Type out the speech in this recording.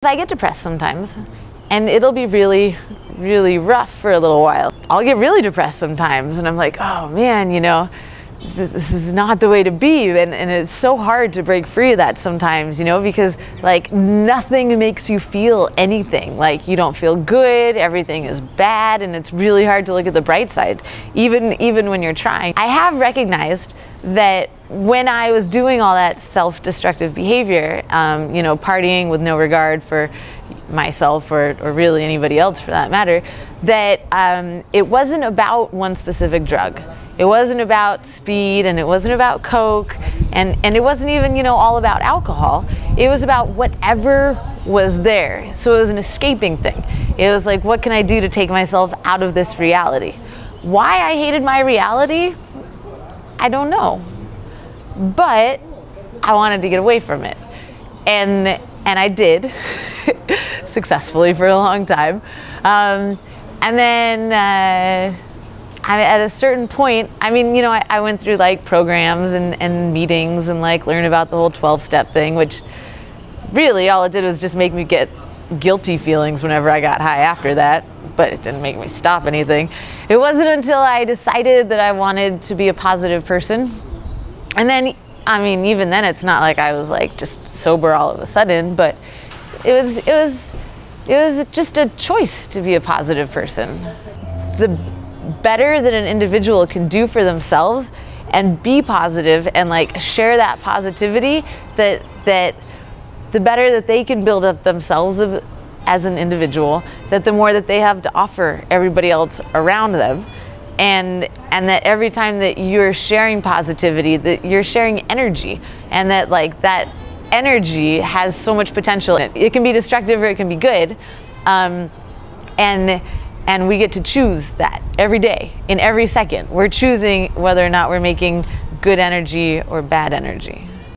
I get depressed sometimes, and it'll be really, really rough for a little while. I'll get really depressed sometimes, and I'm like, oh man, you know, this is not the way to be, and it's so hard to break free of that sometimes, you know, because like nothing makes you feel anything. Like you don't feel good, everything is bad, and it's really hard to look at the bright side, even when you're trying. I have recognized that when I was doing all that self-destructive behavior, you know, partying with no regard for myself or really anybody else for that matter, that it wasn't about one specific drug. It wasn't about speed, and it wasn't about coke, and it wasn't even, you know, all about alcohol. It was about whatever was there. So it was an escaping thing. It was like, what can I do to take myself out of this reality? Why I hated my reality, I don't know. But I wanted to get away from it. And I did, successfully for a long time. And then at a certain point, I mean, you know, I went through like programs and meetings and like learn about the whole 12-step thing, which really all it did was just make me get guilty feelings whenever I got high after that, but it didn't make me stop anything. It wasn't until I decided that I wanted to be a positive person. And then, I mean, even then it's not like I was like just sober all of a sudden, but it was just a choice to be a positive person. The better that an individual can do for themselves and be positive and like share that positivity, that the better that they can build up themselves as an individual, that the more that they have to offer everybody else around them. And that every time that you're sharing positivity, that you're sharing energy, and that like that energy has so much potential. It can be destructive or it can be good, and we get to choose that every day, in every second. We're choosing whether or not we're making good energy or bad energy.